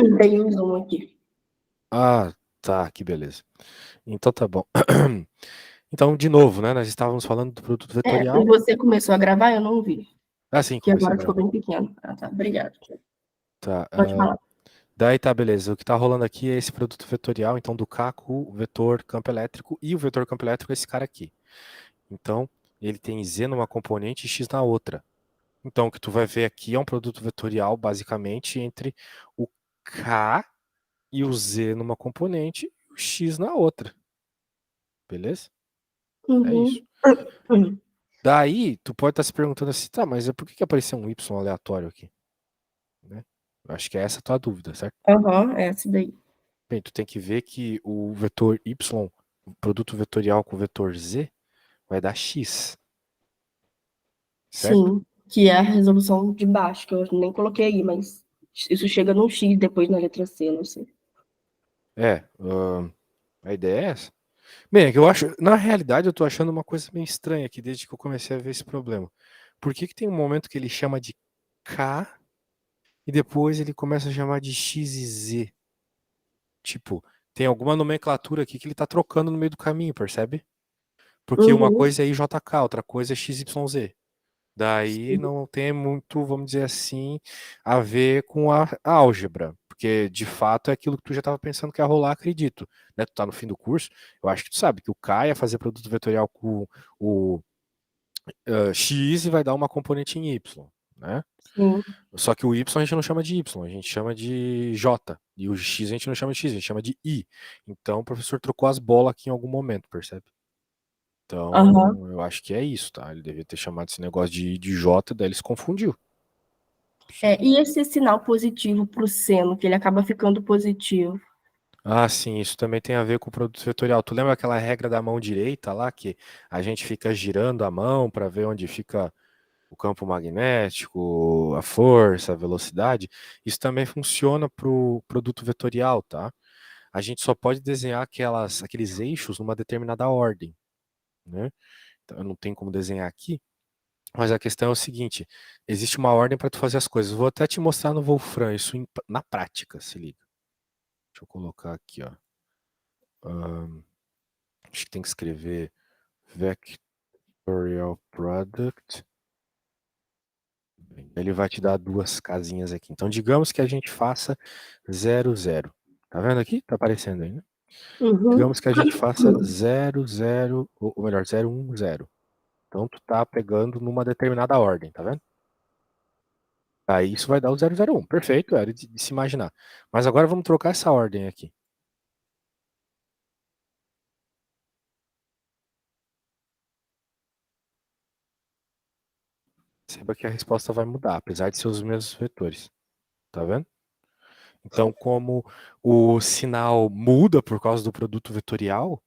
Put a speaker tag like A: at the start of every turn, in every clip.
A: Dei um zoom aqui.
B: Ah, tá, que beleza. Então tá bom. Então, de novo, né? Nós estávamos falando do produto vetorial.
A: Você começou a gravar? Eu não vi.
B: Ah, sim,
A: Que
B: comecei a
A: agora ficou
B: gravar.
A: bem pequeno. Ah, tá. Obrigado.
B: Tá.
A: Pode falar.
B: Daí tá, beleza. O que tá rolando aqui é esse produto vetorial, então do K com o vetor campo elétrico, e o vetor campo elétrico é esse cara aqui. Então, ele tem Z numa componente e X na outra. Então, o que tu vai ver aqui é um produto vetorial, basicamente, entre o K e o Z numa componente e o X na outra. Beleza? É isso.
A: Uhum.
B: Daí, tu pode estar se perguntando assim, tá, mas por que apareceu um Y aleatório aqui? Né? Eu acho que é essa a tua dúvida, certo?
A: Aham, essa daí.
B: Bem, tu tem que ver que o vetor Y, o produto vetorial com o vetor Z, vai dar X, certo?
A: Sim, que é a resolução de baixo, que eu nem coloquei aí, mas isso chega num X depois na letra C, não sei.
B: É, a ideia é essa. Bem, é que eu acho, na realidade eu tô achando uma coisa meio estranha aqui desde que eu comecei a ver esse problema. Por que que tem um momento que ele chama de K e depois ele começa a chamar de X e Z? Tipo, tem alguma nomenclatura aqui que ele tá trocando no meio do caminho, percebe? Porque uma
A: Uhum,
B: coisa é IJK, outra coisa é XYZ. Daí
A: sim,
B: não tem muito, vamos dizer assim, a ver com a álgebra. Porque, de fato, é aquilo que tu já estava pensando que ia rolar, acredito. Né? Tu tá no fim do curso, eu acho que tu sabe que o K ia fazer produto vetorial com o X e vai dar uma componente em Y. Né?
A: sim.
B: Só que o Y a gente não chama de Y, a gente chama de J. E o X a gente não chama de X, a gente chama de I. Então o professor trocou as bolas aqui em algum momento, percebe?
A: Aham.
B: Então, eu acho que é isso, tá? Ele devia ter chamado esse negócio de J, daí ele se confundiu.
A: E esse sinal positivo para o seno, que ele acaba ficando positivo?
B: Ah, sim, isso também tem a ver com o produto vetorial. Tu lembra aquela regra da mão direita lá, que a gente fica girando a mão para ver onde fica o campo magnético, a força, a velocidade? Isso também funciona para o produto vetorial, tá? A gente só pode desenhar aqueles eixos numa determinada ordem, né? Então, eu não tenho como desenhar aqui, mas a questão é o seguinte: existe uma ordem para tu fazer as coisas. Vou até te mostrar no Wolfram isso na prática, se liga. Deixa eu colocar aqui, ó. Ahn, acho que tem que escrever Vectorial Product. Ele vai te dar duas casinhas aqui. Então, digamos que a gente faça 0, 0. Tá vendo aqui? Tá aparecendo aí, né?
A: Uhum.
B: Digamos que a gente faça 0, 0, ou melhor, 0, 1, 0. Então, tu tá pegando numa determinada ordem, tá vendo? Aí isso vai dar o 001. Perfeito, era de se imaginar. Mas agora vamos trocar essa ordem aqui. Perceba que a resposta vai mudar, apesar de ser os mesmos vetores. Tá vendo? Então, como o sinal muda por causa do produto vetorial,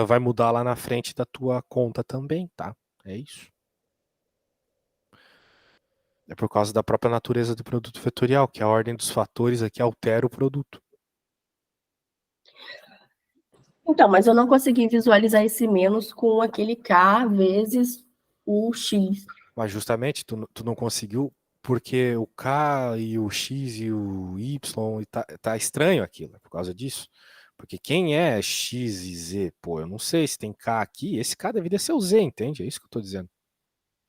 B: vai mudar lá na frente da tua conta também, tá? É isso. É por causa da própria natureza do produto vetorial, que a ordem dos fatores aqui altera o produto.
A: Então, mas eu não consegui visualizar esse menos com aquele K vezes o X.
B: Mas justamente tu não conseguiu porque o K e o X e o Y tá estranho aquilo, é por causa disso. Porque quem é X e Z? Pô, eu não sei se tem K aqui, esse K deveria ser o Z, entende? É isso que eu tô dizendo.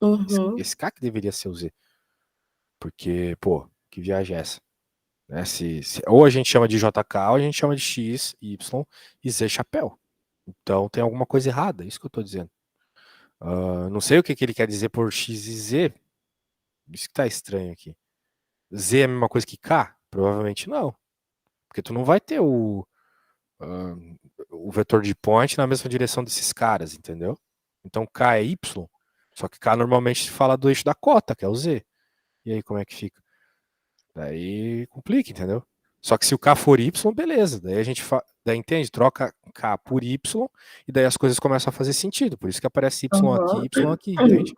B: Esse,
A: Uhum.
B: esse K que deveria ser o Z. Porque, pô, que viagem é essa? Né? Ou a gente chama de JK, ou a gente chama de X, Y e Z chapéu. Então tem alguma coisa errada, é isso que eu tô dizendo. Não sei o que, que ele quer dizer por X e Z, isso que tá estranho aqui. Z é a mesma coisa que K? Provavelmente não. Porque tu não vai ter ah, o vetor de point na mesma direção desses caras, entendeu? Então K é Y, só que K normalmente se fala do eixo da cota, que é o Z. E aí como é que fica? Daí complica, entendeu? Só que se o K for Y, beleza. Daí a gente daí entende, troca K por Y e daí as coisas começam a fazer sentido. Por isso que aparece
A: Uhum.
B: Y aqui, entende?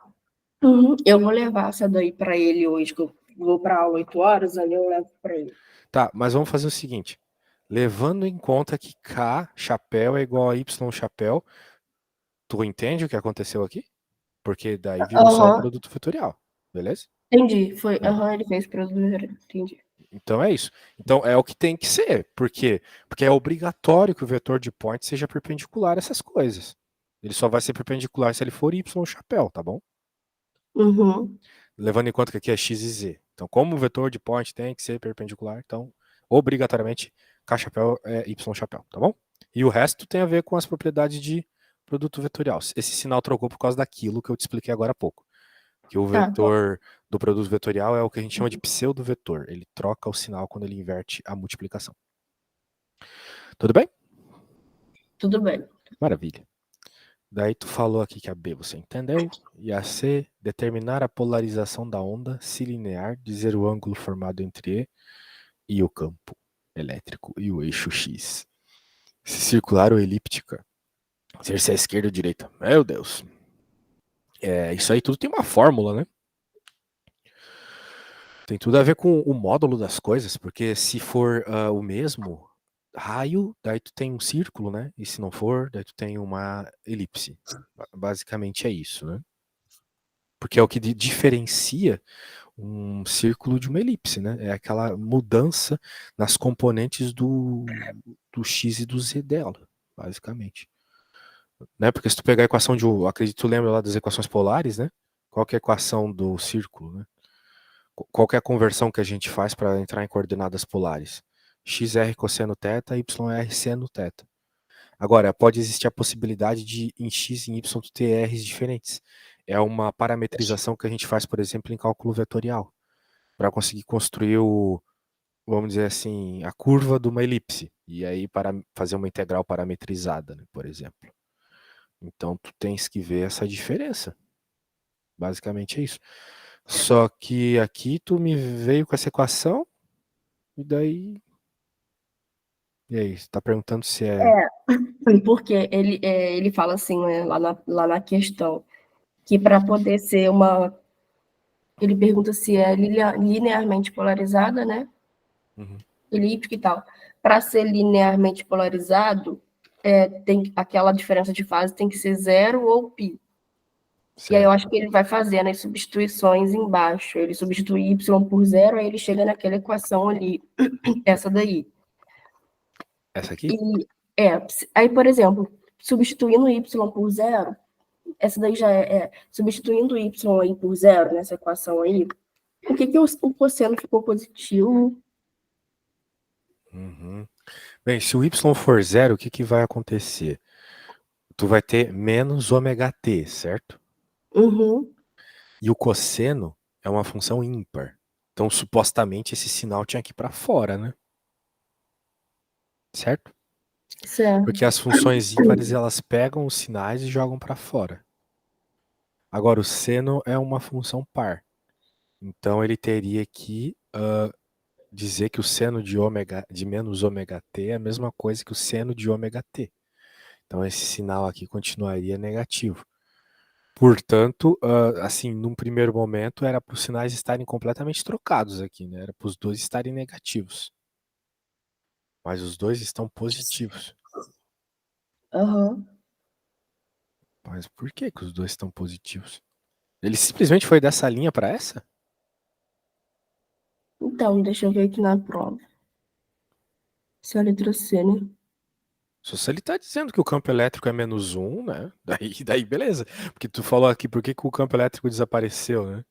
A: Uhum. Eu vou levar essa daí para ele hoje, que eu vou para aula 8 horas, aí eu levo para ele.
B: Tá, mas vamos fazer o seguinte. Levando em conta que K chapéu é igual a Y chapéu, tu entende o que aconteceu aqui? Porque daí virou só o
A: Aham,
B: produto vetorial, beleza?
A: entendi. Foi,
B: Tá.
A: aham, ele fez para entendi.
B: Então é isso. Então é o que tem que ser. Por quê? Porque é obrigatório que o vetor de point seja perpendicular a essas coisas. Ele só vai ser perpendicular se ele for y chapéu, tá bom?
A: Uhum.
B: Levando em conta que aqui é x e z. Então, como o vetor de point tem que ser perpendicular, então, obrigatoriamente, k chapéu é y chapéu, tá bom? E o resto tem a ver com as propriedades de produto vetorial. Esse sinal trocou por causa daquilo que eu te expliquei agora há pouco. Que o
A: Tá,
B: vetor do produto vetorial é o que a gente chama de pseudo-vetor. Ele troca o sinal quando ele inverte a multiplicação. Tudo bem?
A: tudo bem.
B: Maravilha. Daí tu falou aqui que a B você entendeu, e a C, determinar a polarização da onda se linear, dizer o ângulo formado entre E o campo elétrico e o eixo X. Se circular ou elíptica, se é esquerda ou direita. Meu Deus. Isso aí tudo tem uma fórmula, né? Tem tudo a ver com o módulo das coisas, porque se for o mesmo raio, daí tu tem um círculo, né? E se não for, daí tu tem uma elipse. Basicamente é isso, né? Porque é o que diferencia um círculo de uma elipse, né? É aquela mudança nas componentes do x e do z dela, basicamente. Né? Porque se tu pegar a equação acredito que tu lembra lá das equações polares, né? Qual que é a equação do círculo, né? Qual que é a conversão que a gente faz para entrar em coordenadas polares? XR cosseno θ, YR seno θ. Agora, pode existir a possibilidade de em X e em Y tu ter R's diferentes. É uma parametrização que a gente faz, por exemplo, em cálculo vetorial, para conseguir construir vamos dizer assim, a curva de uma elipse. E aí para fazer uma integral parametrizada, né, por exemplo. Então tu tens que ver essa diferença. Basicamente é isso. Só que aqui tu me veio com essa equação e daí. E aí, você tá perguntando se é.
A: Porque ele fala assim, né, lá na questão, que para poder ser uma. Ele pergunta se é linearmente polarizada, né?
B: Uhum,
A: Elíptica e tal. Para ser linearmente polarizado, tem aquela diferença de fase tem que ser zero ou π. E aí eu
B: certo.
A: acho que ele vai fazendo as substituições embaixo. Ele substitui y por zero, aí ele chega naquela equação ali, essa daí.
B: Essa aqui?
A: E aí, por exemplo, substituindo y por zero, essa daí já substituindo y aí por zero nessa equação aí, por que o cosseno ficou positivo?
B: Uhum. Bem, se o y for zero, o que vai acontecer? Tu vai ter menos ômega t, certo?
A: Uhum,
B: E o cosseno é uma função ímpar. Então, supostamente, esse sinal tinha que ir para fora, né? Certo?
A: certo.
B: Porque as funções ímpares, elas pegam os sinais e jogam para fora. Agora, o seno é uma função par. Então, ele teria que dizer que o seno de menos ômega t é a mesma coisa que o seno de ômega t. Então, esse sinal aqui continuaria negativo. Portanto, assim, num primeiro momento, era para os sinais estarem completamente trocados aqui, né? Era para os dois estarem negativos. Mas os dois estão positivos.
A: Uhum.
B: Mas por que os dois estão positivos? Ele simplesmente foi dessa linha para essa?
A: Então, deixa eu ver aqui na prova. Se é a letra C, né?
B: Só se ele está dizendo que o campo elétrico é menos um, né? Daí beleza. Porque tu falou aqui, por que o campo elétrico desapareceu, né?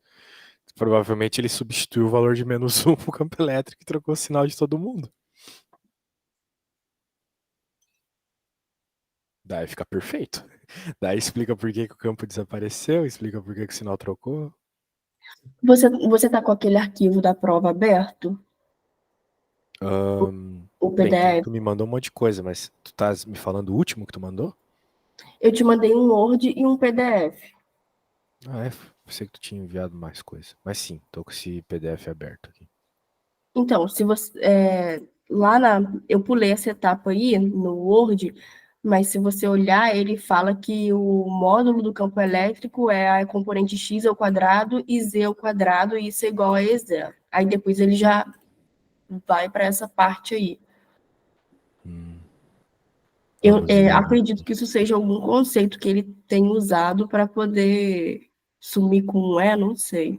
B: Provavelmente ele substituiu o valor de menos um pro campo elétrico e trocou o sinal de todo mundo. Daí fica perfeito. Daí explica por que o campo desapareceu, explica por que o sinal trocou.
A: Você tá com aquele arquivo da prova aberto? O
B: Bem,
A: PDF?
B: tu me mandou um monte de coisa, mas tu tá me falando o último que tu mandou?
A: Eu te mandei um Word e um PDF.
B: Ah, é. Pensei que tu tinha enviado mais coisa. Mas sim, tô com esse PDF aberto aqui.
A: Então, se você eu pulei essa etapa aí no Word, mas se você olhar, ele fala que o módulo do campo elétrico é a componente x ao quadrado e z ao quadrado, e isso é igual a E0. Aí depois ele já vai para essa parte aí. Eu
B: Vamos ver
A: acredito
B: aqui.
A: que isso seja algum conceito que ele tem usado para poder sumir com um não sei.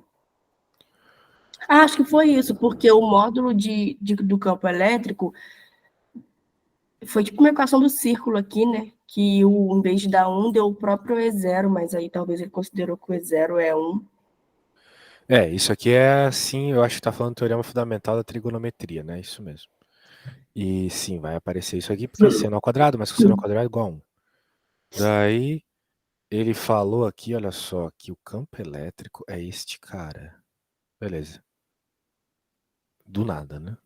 A: Acho que foi isso, porque o módulo do campo elétrico foi tipo uma equação do círculo aqui, né? Que em vez de dar 1, deu o próprio E0, mas aí talvez ele considerou que o E0 é 1.
B: É, isso aqui é, sim, eu acho que tá falando do teorema fundamental da trigonometria, né? Isso mesmo. E sim, vai aparecer isso aqui, porque seno ao quadrado, mas cosseno ao quadrado é igual a 1. Daí, ele falou aqui, olha só, que o campo elétrico é este cara. Beleza. Do nada, né?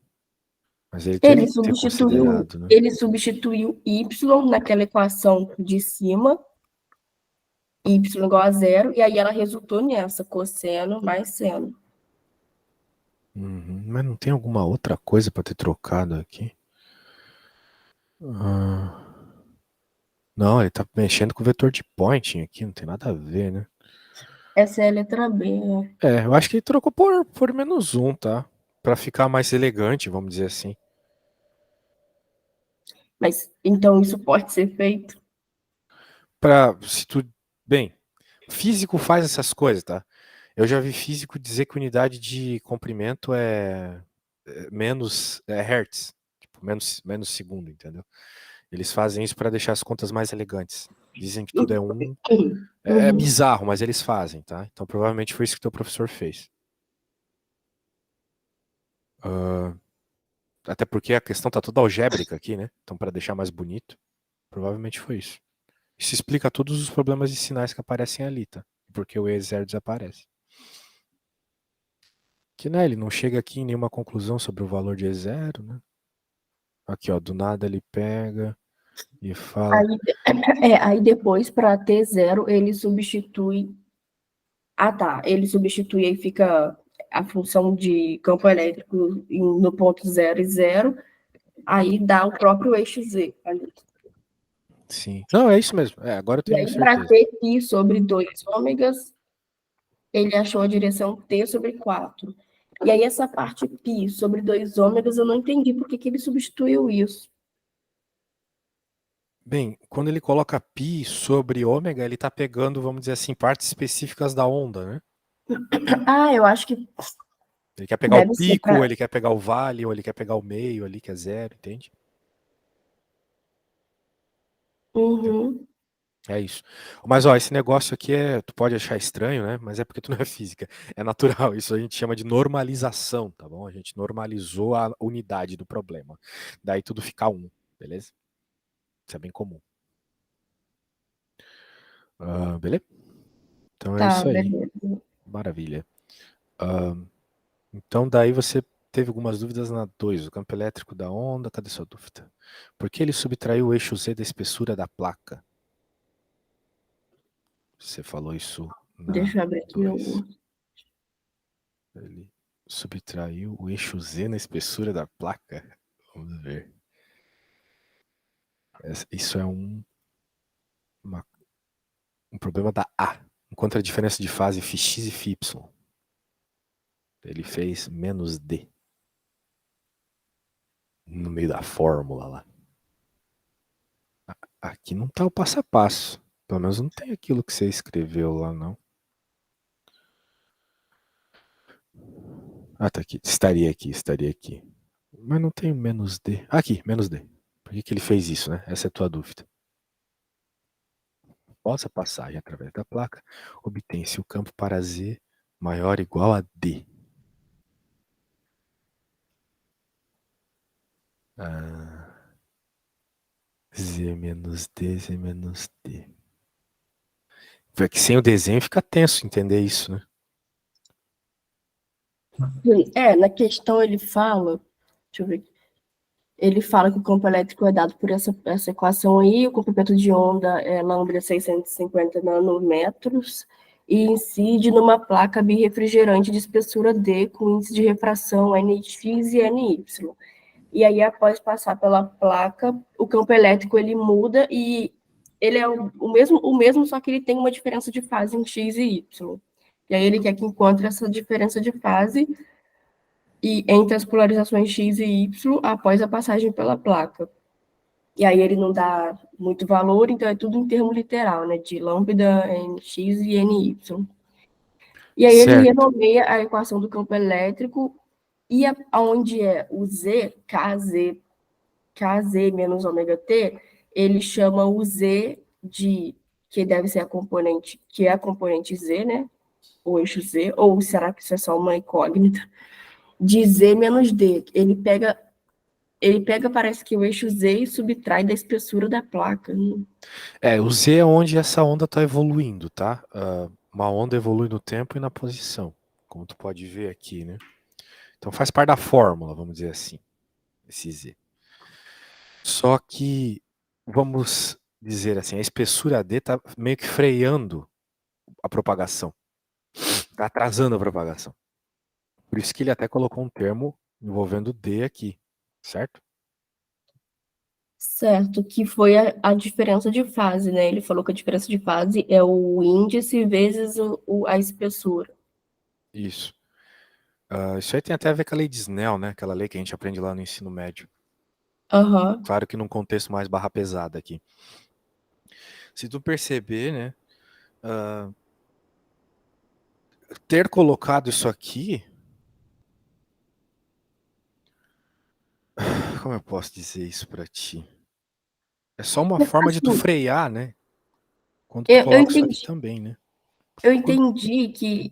B: Mas ele teve
A: Ele
B: que ter
A: substituiu,
B: considerado, né?
A: ele substituiu y naquela equação de cima, y igual a zero, e aí ela resultou nessa, cosseno mais seno.
B: Uhum, mas não tem alguma outra coisa para ter trocado aqui? Ah, não, ele tá mexendo com o vetor de Poynting aqui, não tem nada a ver, né?
A: Essa é a letra B, né?
B: É, eu acho que ele trocou por menos um, tá? Pra ficar mais elegante, vamos dizer assim.
A: Mas então isso pode ser feito?
B: Se tu, bem, físico faz essas coisas, tá? Eu já vi físico dizer que unidade de comprimento é menos hertz, tipo, menos segundo, entendeu? Eles fazem isso para deixar as contas mais elegantes. Dizem que tudo é um. É
A: Uhum.
B: bizarro, mas eles fazem, tá? Então provavelmente foi isso que teu professor fez. Ah, até porque a questão tá toda algébrica aqui, né? Então para deixar mais bonito, provavelmente foi isso. Isso explica todos os problemas de sinais que aparecem ali, tá? Porque o E0 desaparece. Que, né, ele não chega aqui em nenhuma conclusão sobre o valor de E0, né? Aqui, ó, do nada ele pega e fala.
A: Aí, aí depois, para t zero, ele substitui. Ah, tá. Ele substitui aí fica a função de campo elétrico no ponto 0 e 0, aí dá o próprio eixo Z ali.
B: Sim. Não, é isso mesmo. É, agora eu
A: E
B: tenho
A: aí, para
B: certeza.
A: t π sobre 2 ômegas, ele achou a direção t sobre 4. E aí, essa parte π sobre 2 ômegas, eu não entendi por que ele substituiu isso.
B: Bem, quando ele coloca π sobre ômega, ele tá pegando, vamos dizer assim, partes específicas da onda, né?
A: Ah, eu acho que
B: Ele quer pegar o
A: deve ser
B: pico, ou
A: para.
B: ele quer pegar o vale, ou ele quer pegar o meio ali, que é zero, entende?
A: Uhum.
B: É isso. Mas ó, esse negócio aqui tu pode achar estranho, né? Mas é porque tu não é física. É natural. Isso a gente chama de normalização, tá bom? A gente normalizou a unidade do problema. Daí tudo fica um, beleza? Isso é bem comum. Beleza? Então é
A: Tá,
B: isso aí.
A: beleza.
B: Maravilha. Ah, então daí você teve algumas dúvidas na 2, o campo elétrico da onda. Cadê sua dúvida? Por que ele subtraiu o eixo Z da espessura da placa? Você falou isso na
A: Deixa eu abrir aqui
B: 2.
A: o.
B: Ele subtraiu o eixo Z na espessura da placa. Vamos ver. Isso é uma- um problema da A. Enquanto a diferença de fase φx e φy. Ele fez menos D no meio da fórmula lá. Aqui não tá o passo a passo. Pelo menos não tem aquilo que você escreveu lá, não. Ah, tá aqui. Estaria aqui, estaria aqui. Mas não tem o menos D. Aqui, menos D. Por que ele fez isso, né? Essa é a tua dúvida. Após a passagem através da placa, obtém-se o campo para Z maior ou igual a D. Z menos D, Z menos D. É que sem o desenho fica tenso entender isso, né?
A: Na questão ele fala, deixa eu ver aqui. Ele fala que o campo elétrico é dado por essa equação aí, o comprimento de onda é lambda 650 nanômetros e incide numa placa birrefrigerante de espessura D com índice de refração NX e NY. E aí, após passar pela placa, o campo elétrico ele muda e ele é o mesmo, só que ele tem uma diferença de fase em X e Y. E aí ele quer que encontre essa diferença de fase e entre as polarizações X e Y após a passagem pela placa. E aí ele não dá muito valor, então é tudo em termo literal, né? De lambda, nx e ny. E aí ele
B: Certo.
A: renomeia a equação do campo elétrico e aonde é o Z, Kz menos ômega t, ele chama o Z de, que deve ser a componente, que é a componente Z, né? O eixo Z, ou será que isso é só uma incógnita? De Z menos D. Ele pega, parece que o eixo Z e subtrai da espessura da placa.
B: O Z é onde essa onda está evoluindo, tá? Uma onda evolui no tempo e na posição, como tu pode ver aqui, né? Então faz parte da fórmula, vamos dizer assim, esse Z. Só que, vamos dizer assim, a espessura D está meio que freando a propagação, está atrasando a propagação. Por isso que ele até colocou um termo envolvendo D aqui, certo?
A: Certo, que foi a diferença de fase, né? Ele falou que a diferença de fase é o índice vezes a espessura.
B: Isso. Isso aí tem até a ver com a lei de Snell, né? Aquela lei que a gente aprende lá no ensino médio.
A: Aham.
B: Claro que num contexto mais barra pesada aqui. Se tu perceber, né? Ter colocado isso aqui. Como eu posso dizer isso pra ti? É só uma forma de tu
A: Assim,
B: frear, né? Quando tu
A: eu
B: coloca isso aqui
A: entendi,
B: também, né?
A: eu
B: Quando-
A: entendi que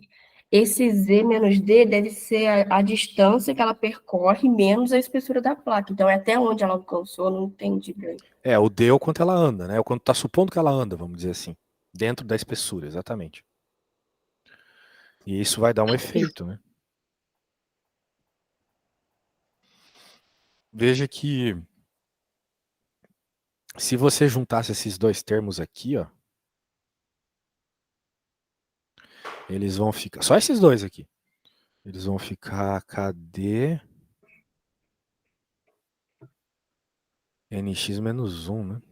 A: esse Z menos D deve ser a distância que ela percorre menos a espessura da placa. Então, é até onde ela alcançou, eu não entendi bem.
B: O D é o quanto ela anda, né? É o quanto tá supondo que ela anda, vamos dizer assim. Dentro da espessura, exatamente. E isso vai dar um efeito, né? Veja que se você juntasse esses dois termos aqui, ó, eles vão ficar. Só esses dois aqui. Eles vão ficar KD NX menos 1, né?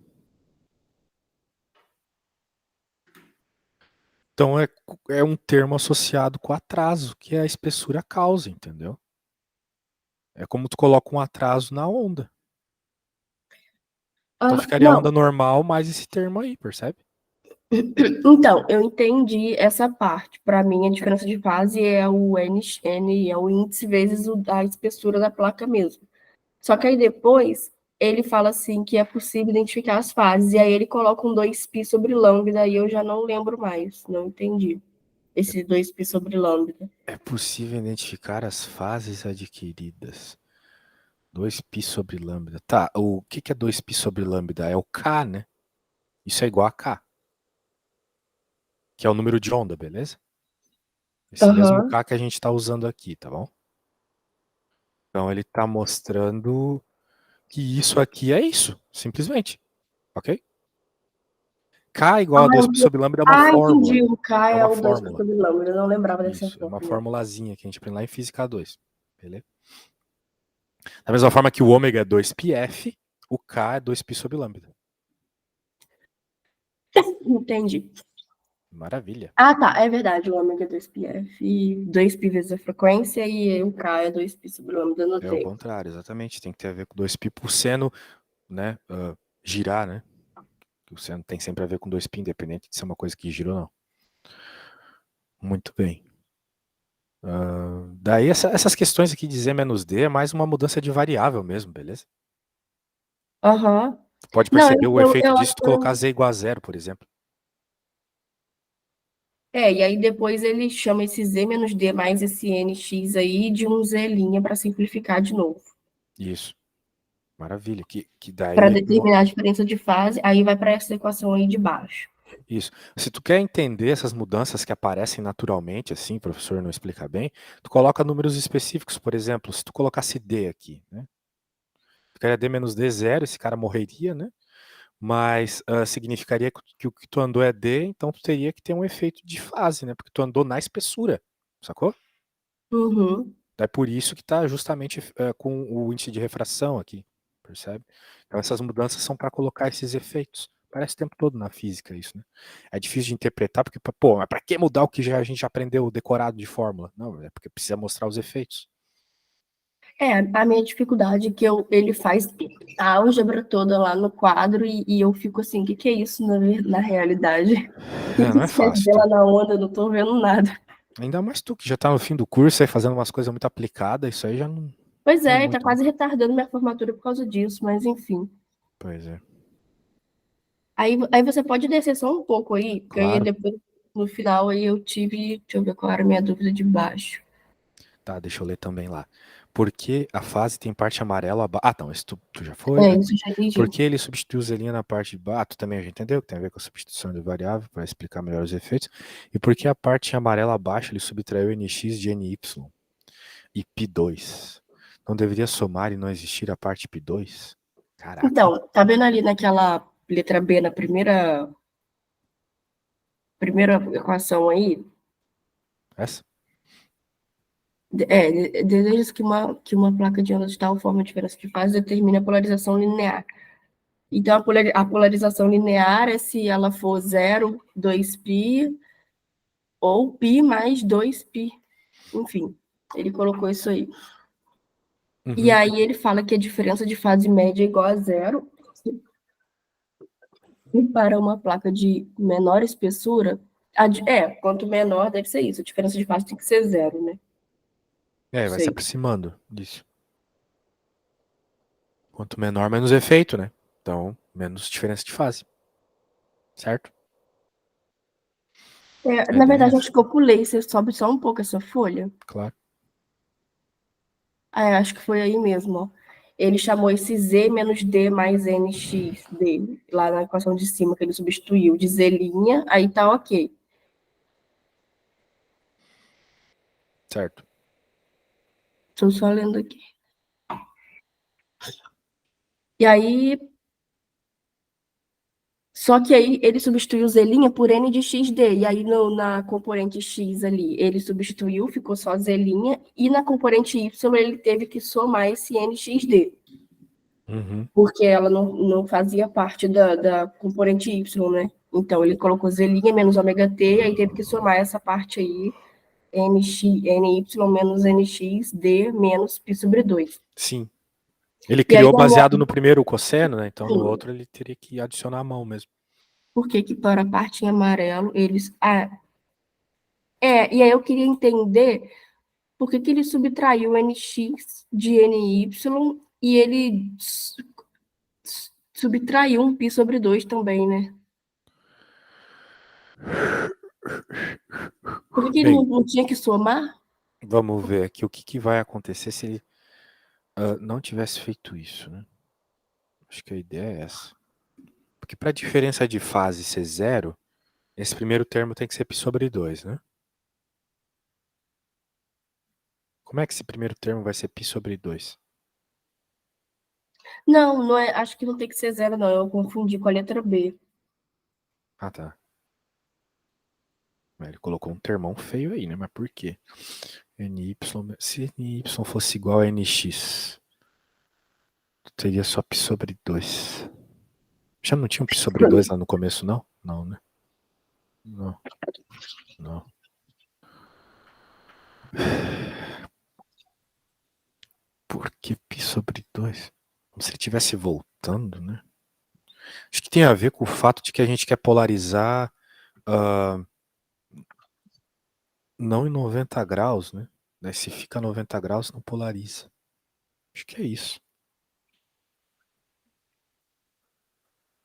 B: Então é um termo associado com atraso, que é a espessura causa, entendeu? É como tu coloca um atraso na onda. Então ficaria a onda
A: Não,
B: normal mais esse termo aí, percebe?
A: então, eu entendi essa parte. Para mim, a diferença de fase é o N, é o índice vezes a espessura da placa mesmo. Só que aí depois ele fala assim que é possível identificar as fases, e aí ele coloca um 2π sobre lambda, e eu já não lembro mais, não entendi esse 2π sobre lambda.
B: É possível identificar as fases adquiridas. 2π sobre lambda. Tá, o que é 2π sobre lambda? É o K, né? Isso é igual a K, que é o número de onda, beleza? Esse mesmo
A: Aham.
B: K que a gente está usando aqui, tá bom? Então ele está mostrando que isso aqui é isso, simplesmente, ok? K igual a 2π sobre lambda é uma
A: Entendi.
B: fórmula.
A: O K
B: É
A: é
B: uma
A: o 2π
B: fórmula.
A: sobre lambda, eu não lembrava dessa
B: Isso, é uma
A: fórmula.
B: formulazinha que a gente aprende lá em Física 2. Beleza? Da mesma forma que o ômega é 2πf, o K é 2π sobre lambda.
A: Entendi.
B: Maravilha.
A: Ah, tá, é verdade, o ômega é 2πf, e 2π vezes a frequência, e o K é 2π sobre lambda,
B: É o
A: anotei.
B: contrário, exatamente. Tem que ter a ver com 2π por seno, né? Girar, né? O seno tem sempre a ver com 2π, independente de ser uma coisa que gira ou não. Muito bem. Daí essas questões aqui de Z menos D é mais uma mudança de variável mesmo, beleza?
A: Aham.
B: Tu pode
A: Não,
B: perceber o efeito
A: eu
B: disso
A: acho
B: se tu colocar Z igual a zero, por exemplo.
A: e aí depois ele chama esse Z menos D mais esse NX aí de um Z' para simplificar de novo.
B: Isso. Maravilha. Que
A: Para
B: daí.
A: determinar a diferença de fase, aí vai para essa equação aí de baixo.
B: Isso. Se tu quer entender essas mudanças que aparecem naturalmente, assim, o professor não explica bem, tu coloca números específicos. Por exemplo, se tu colocasse D aqui, né? Ficaria D menos D zero, esse cara morreria, né? Mas significaria que o que tu andou é D, então tu teria que ter um efeito de fase, né? Porque tu andou na espessura, sacou?
A: Uhum.
B: É por isso que está justamente com o índice de refração aqui, percebe? Então essas mudanças são para colocar esses efeitos. Parece o tempo todo na física isso, né? É difícil de interpretar porque, pô, mas para que mudar o que a gente já aprendeu decorado de fórmula? Não, é porque precisa mostrar os efeitos.
A: A minha dificuldade é que ele faz a álgebra toda lá no quadro e eu fico assim, o que é isso na realidade? O que
B: Não é
A: isso quer
B: fácil,
A: dizer lá
B: tá?
A: na onda? Eu não estou vendo nada.
B: Ainda mais tu que já tá no fim do curso aí fazendo umas coisas muito aplicadas, isso aí já não
A: Pois
B: é
A: é, tá
B: muito, né?
A: quase retardando minha formatura por causa disso, mas enfim.
B: Pois é,
A: Aí você pode descer só um pouco aí, porque aí
B: claro.
A: depois, no final, aí eu tive. Deixa eu ver qual era a minha dúvida de baixo.
B: Tá, deixa eu ler também lá. Por que a fase tem parte amarela abaixo? Ah, não, esse tu já foi,
A: É,
B: né?
A: isso já
B: Por
A: entendi.
B: que ele substitui o zelinha na parte de baixo? Ah, tu também já entendeu que tem a ver com a substituição de variável para explicar melhor os efeitos. E por que a parte amarela abaixo ele subtraiu NX de NY e π2? Não deveria somar e não existir a parte π2? Caraca,
A: Então, tá vendo ali naquela letra B, na primeira equação aí?
B: essa?
A: Deseja que uma placa de ondas de tal forma de diferença de fase determine a polarização linear. Então, a polarização linear é se ela for 0, 2π, ou π mais 2π. Enfim, ele colocou isso aí. E
B: Uhum.
A: aí ele fala que a diferença de fase média é igual a zero. E para uma placa de menor espessura, quanto menor deve ser isso. A diferença de fase tem que ser zero, né?
B: É, vai se
A: Sei.
B: aproximando disso. Quanto menor, menos efeito, né? Então, menos diferença de fase, certo? A
A: Na
B: ideia é
A: verdade,
B: essa,
A: acho que eu pulei. Você sobe só um pouco essa folha.
B: claro.
A: Acho que foi aí mesmo, ó. Ele chamou esse Z menos D mais NX dele, lá na equação de cima que ele substituiu, de Z', aí tá ok.
B: Certo.
A: Estou só lendo aqui. E aí, só que aí ele substituiu Z' por N de XD, e aí na componente X ali, ele substituiu, ficou só Z', e na componente Y ele teve que somar esse NXD,
B: Uhum.
A: porque ela não fazia parte da componente Y, né? Então ele colocou Z' menos ômega T, e aí teve que somar essa parte aí, NY menos NX, D menos π sobre 2.
B: Sim. Ele
A: E aí,
B: criou baseado no primeiro cosseno, né? Então no
A: assim,
B: outro ele teria que adicionar a mão mesmo.
A: por que que para a parte em amarelo eles... e aí eu queria entender por que que ele subtraiu NX de NY e ele subtraiu um π sobre 2 também, né? Por que que ele
B: Bem,
A: não tinha que somar?
B: vamos ver aqui o que, que vai acontecer se ele não tivesse feito isso, né? Acho que a ideia é essa. Porque para a diferença de fase ser zero, esse primeiro termo tem que ser π sobre 2, né? Como é que esse primeiro termo vai ser π sobre 2?
A: Não, não é, acho que não tem que ser zero, não. Eu confundi com a letra B.
B: Ah, tá. Ele colocou um termão feio aí, né? Mas por quê? NY, se NY fosse igual a NX, teria só π sobre 2. Já não tinha um π sobre 2 lá no começo, não? Não, né? Não, não. Por que π sobre 2? Como se ele estivesse voltando, né? Acho que tem a ver com o fato de que a gente quer polarizar não em 90 graus, né? Se fica 90 graus, não polariza. Acho que é isso.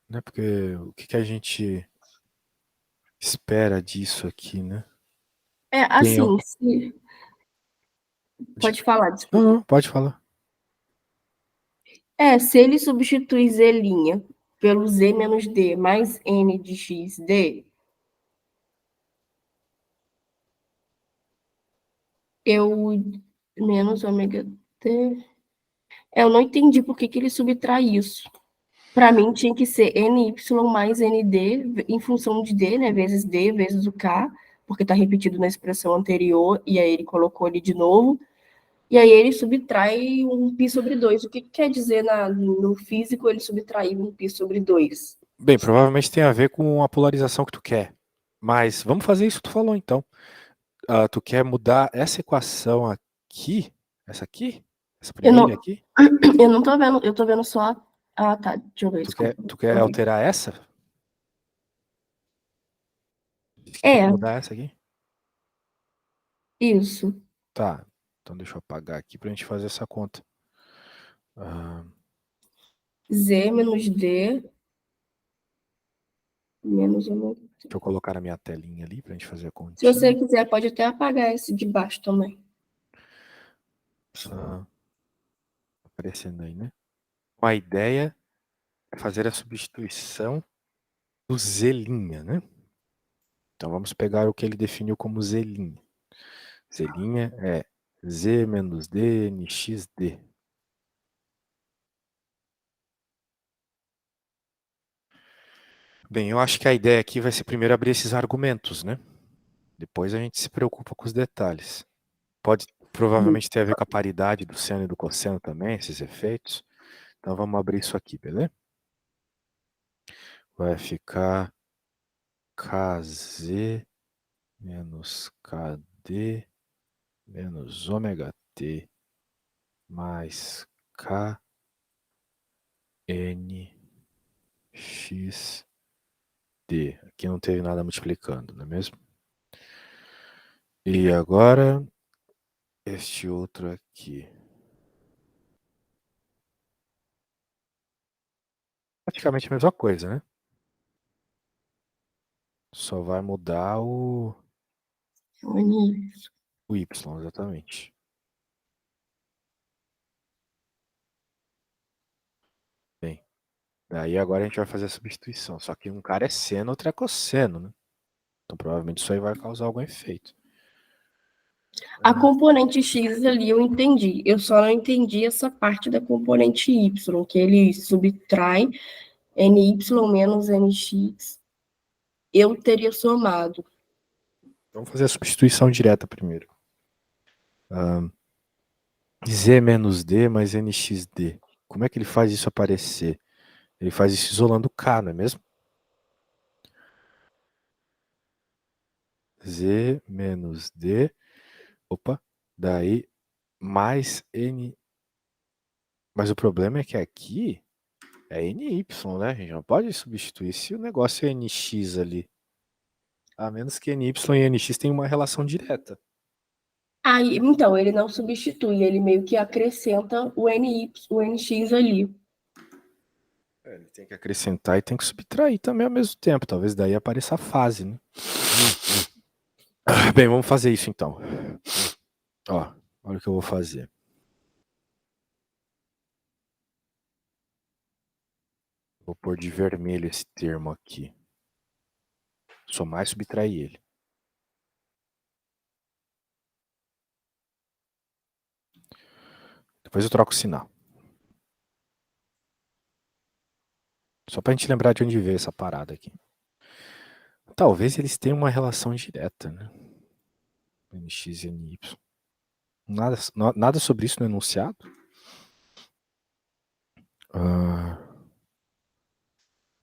B: Né? Porque o que, que a gente espera disso aqui, né? Tem,
A: Assim, pode falar,
B: não,
A: desculpa.
B: não, pode falar.
A: Se ele substituir Z' pelo Z menos D mais N de XD, eu menos ômega T. Eu não entendi por que que ele subtrai isso. Para mim tinha que ser NY mais ND em função de D, né? Vezes D, vezes o K, porque está repetido na expressão anterior, e aí ele colocou ali de novo. E aí ele subtrai um π sobre 2. O que que quer dizer no físico ele subtrair um π sobre 2?
B: Bem, provavelmente tem a ver com a polarização que tu quer. Mas vamos fazer isso que tu falou, então. Tu quer mudar essa equação aqui? Essa aqui? Essa
A: Eu
B: primeira
A: não,
B: aqui?
A: eu não tô vendo, eu tô vendo só. Ah, tá. Deixa eu ver, desculpa.
B: Tu quer alterar essa? Tu quer
A: É,
B: mudar essa aqui?
A: Isso.
B: Tá, então deixa eu apagar aqui pra gente fazer essa conta.
A: Z menos D menos ômega.
B: Deixa eu colocar na minha telinha ali pra gente fazer a
A: Se você
B: continha.
A: quiser, pode até apagar esse de baixo também.
B: Ah, aparecendo aí, né? A ideia é fazer a substituição do Z', né? Então vamos pegar o que ele definiu como Z'. Z' é Z menos D nxd. Bem, eu acho que a ideia aqui vai ser primeiro abrir esses argumentos, né? Depois a gente se preocupa com os detalhes. Pode provavelmente ter a ver com a paridade do seno e do cosseno também, esses efeitos. Então vamos abrir isso aqui, beleza? Vai ficar Kz menos Kd menos ômega t mais Kn x d. Aqui não teve nada multiplicando, não é mesmo? E agora este outro aqui. Praticamente a mesma coisa, né? Só vai mudar o y, exatamente. Bem, daí agora a gente vai fazer a substituição. Só que um cara é seno, outro é cosseno, né? Então provavelmente isso aí vai causar algum efeito.
A: A componente X ali eu entendi. Eu só não entendi essa parte da componente Y, que ele subtrai NY menos NX. Eu teria somado.
B: Vamos fazer a substituição direta primeiro. Z menos D mais NXD. Como é que ele faz isso aparecer? Ele faz isso isolando K, não é mesmo? Z menos D. Opa. Daí mais N. Mas o problema é que aqui é NY, né? A gente não pode substituir se o negócio é NX ali. A menos que NY e NX tenham uma relação direta.
A: Aí, então, ele não substitui, ele meio que acrescenta o NY, o NX ali.
B: Ele tem que acrescentar e tem que subtrair também ao mesmo tempo. Talvez daí apareça a fase, né? Bem, vamos fazer isso então. Ó, olha o que eu vou fazer. Vou pôr de vermelho esse termo aqui. Somar e subtrair ele. Depois eu troco o sinal. Só pra gente lembrar de onde veio essa parada aqui. Talvez eles tenham uma relação direta, né? NX e NY. Nada sobre isso no enunciado?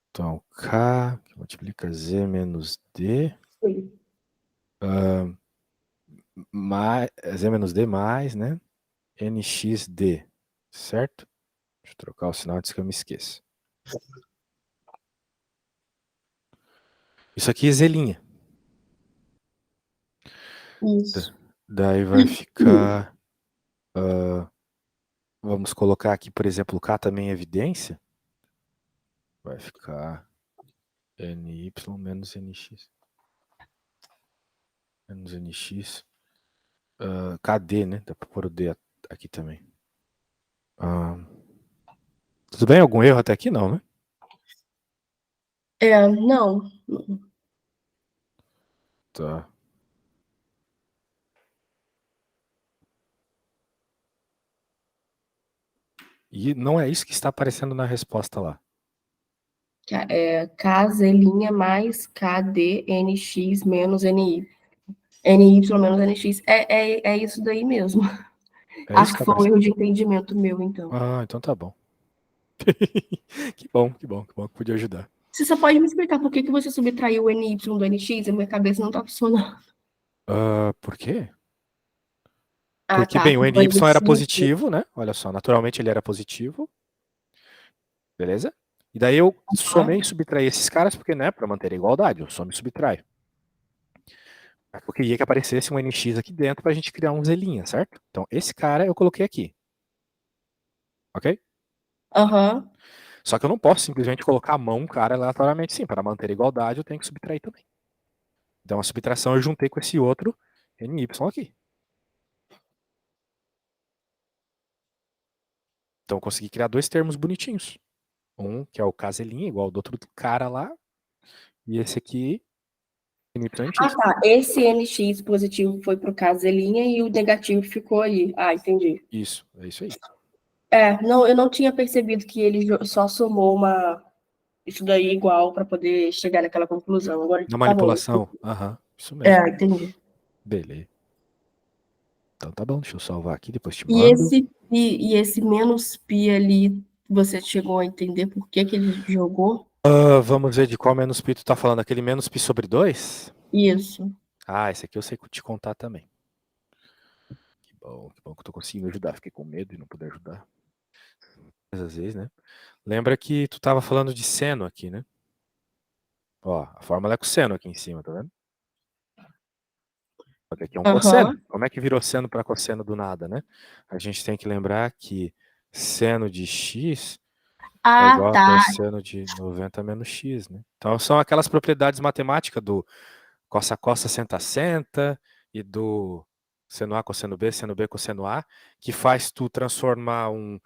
B: Então, K que multiplica Z menos D. Z menos D mais, né? NXD. Certo? Deixa eu trocar o sinal antes que eu me esqueça. Isso aqui é Z'.
A: Isso.
B: Daí vai ficar. Vamos colocar aqui, por exemplo, o K também em evidência. Vai ficar NY menos NX. Menos NX. KD, né? Dá pra pôr o D aqui também. Tudo bem? Algum erro até aqui? Não, né?
A: Não.
B: Tá. E não é isso que está aparecendo na resposta lá.
A: KZ' mais KDNX menos NY. NY menos NX. É isso daí mesmo.
B: É isso
A: Acho
B: que
A: que
B: está
A: foi um
B: aparecendo?
A: erro de entendimento meu, então.
B: Ah, então tá bom. Que bom, que bom, que bom que podia ajudar.
A: Você só pode me explicar por que você subtraiu o NY do NX? A minha cabeça não tá funcionando.
B: Por quê?
A: Ah,
B: Porque,
A: tá.
B: bem, o
A: Agora eu
B: NY era
A: entendi.
B: positivo, né? Olha só, naturalmente ele era positivo, beleza? E daí eu somei
A: Tá?
B: e subtraí esses caras, porque, né, para manter a igualdade, eu somo e subtraio. Eu queria que aparecesse um NX aqui dentro pra gente criar um zelinha, certo? Então, esse cara eu coloquei aqui. Ok?
A: Aham.
B: Só que eu não posso simplesmente colocar a mão, cara, aleatoriamente. Sim, para manter a igualdade, eu tenho que subtrair também. Então, a subtração eu juntei com esse outro NY aqui. Então, eu consegui criar dois termos bonitinhos. Um, que é o caselinha, igual do outro cara lá. E esse aqui,
A: Ah,
B: NYX.
A: tá. Esse NX positivo foi pro caselinha e o negativo ficou aí. Ah, entendi.
B: Isso, é isso aí.
A: Não, eu não tinha percebido que ele só somou isso daí igual para poder chegar naquela conclusão. Agora
B: Na
A: tá bom.
B: manipulação, aham, isso mesmo.
A: Entendi.
B: Beleza. Então tá bom, deixa eu salvar aqui, depois te
A: E
B: mando.
A: esse menos pi ali, você chegou a entender por que que ele jogou?
B: Vamos ver de qual menos pi tu tá falando. Aquele menos pi sobre 2?
A: Isso.
B: Ah, esse aqui eu sei te contar também. Que bom que eu tô conseguindo ajudar. Fiquei com medo de não poder ajudar. Mas às vezes, né? Lembra que tu tava falando de seno aqui, né? Ó, a fórmula é com seno aqui em cima, tá vendo? Só que aqui é um cosseno.
A: Aham.
B: Como é que virou seno para cosseno do nada, né? A gente tem que lembrar que seno de x é
A: Ah,
B: igual a
A: tá.
B: cosseno de 90 menos x, né? Então são aquelas propriedades matemáticas do cossa cossa senta senta e do seno A cosseno B cosseno A, que faz tu transformar um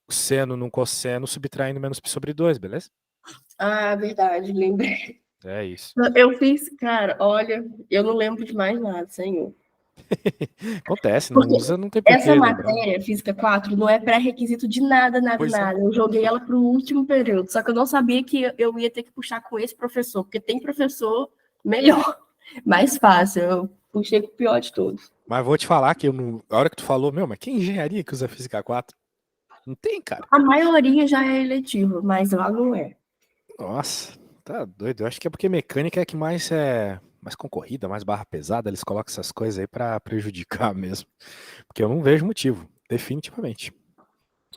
B: seno num cosseno subtraindo menos pi sobre 2, beleza?
A: Ah, verdade, lembrei.
B: É isso.
A: Eu fiz, cara, olha, eu não lembro de mais nada, senhor.
B: Acontece, não
A: Porque
B: usa, não tem
A: essa
B: porquê lembrar.
A: matéria, Física 4, não é pré-requisito de nada, nada,
B: Pois é.
A: nada. Eu joguei ela para o último período, só que eu não sabia que eu ia ter que puxar com esse professor, porque tem professor melhor, mais fácil. Eu puxei com o pior de todos.
B: Mas vou te falar que eu não... a hora que tu falou, meu, mas que engenharia que usa física 4? Não tem, cara.
A: A maioria já é eletiva, mas lá não é.
B: Nossa, tá doido. Eu acho que é porque mecânica é que mais é mais concorrida, mais barra pesada. Eles colocam essas coisas aí pra prejudicar mesmo. Porque eu não vejo motivo, definitivamente.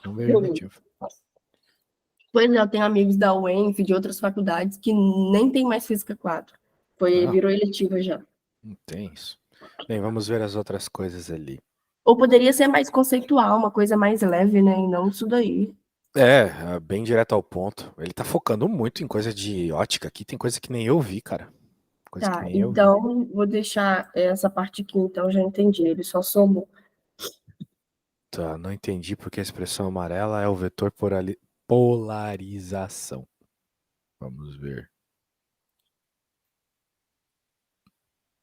B: Não vejo motivo.
A: Pois é, eu tenho amigos da UENF, de outras faculdades, que nem tem mais Física 4.
B: Não,
A: Virou eletiva já.
B: não tem isso. Bem, vamos ver as outras coisas ali.
A: Ou poderia ser mais conceitual, uma coisa mais leve, né? E não isso daí.
B: Bem direto ao ponto. Ele tá focando muito em coisa de ótica aqui. Tem coisa que nem eu vi, cara. Coisa que
A: Tá,
B: nem eu vi.
A: então vou deixar essa parte aqui, então já entendi. Ele só somou.
B: Tá, não entendi porque a expressão amarela é o vetor polarização. Vamos ver.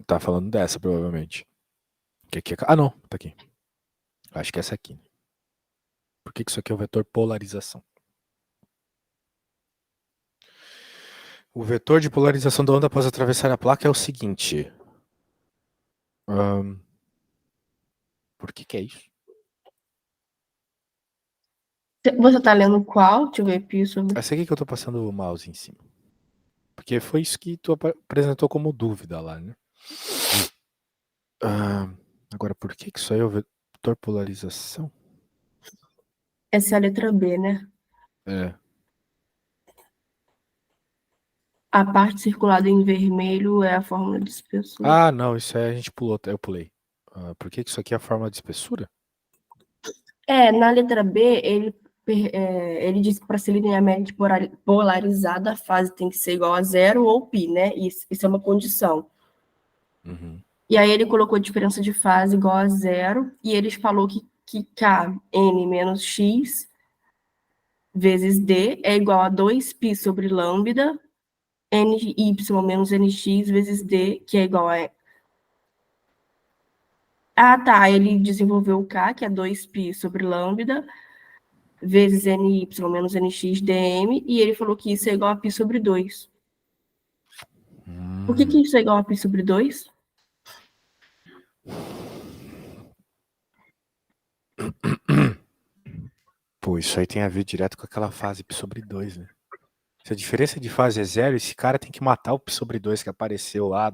B: Tá falando dessa, provavelmente. Ah, não, tá aqui. Acho que é essa aqui. Por que isso aqui é o vetor polarização? O vetor de polarização da onda após atravessar a placa é o seguinte. Por que é isso?
A: Você tá lendo qual? Deixa eu ver, Piso.
B: Essa aqui que eu tô passando o mouse em cima. Porque foi isso que tu apresentou como dúvida lá, né? Agora, por que isso aí é o vetor polarização?
A: Essa é a letra B, né?
B: É.
A: A parte circulada em vermelho é a fórmula de espessura.
B: Ah, não, isso aí a gente pulou, eu pulei. Por que isso aqui é a forma de espessura?
A: Na letra B, ele diz que para ser linearmente polarizada, a fase tem que ser igual a zero ou π, né? Isso é uma condição.
B: Uhum.
A: E aí ele colocou a diferença de fase igual a zero, e ele falou que K, N menos X vezes D é igual a 2π sobre lambda, NY menos NX vezes D, que é igual a... Ah, tá, ele desenvolveu o K, que é 2π sobre lambda, vezes NY menos NX dm, e ele falou que isso é igual a π sobre 2. Por que
B: Hum.
A: isso é igual a π sobre 2?
B: Pô, isso aí tem a ver direto com aquela fase π sobre 2, né? Se a diferença de fase é zero, esse cara tem que matar o π sobre 2 que apareceu lá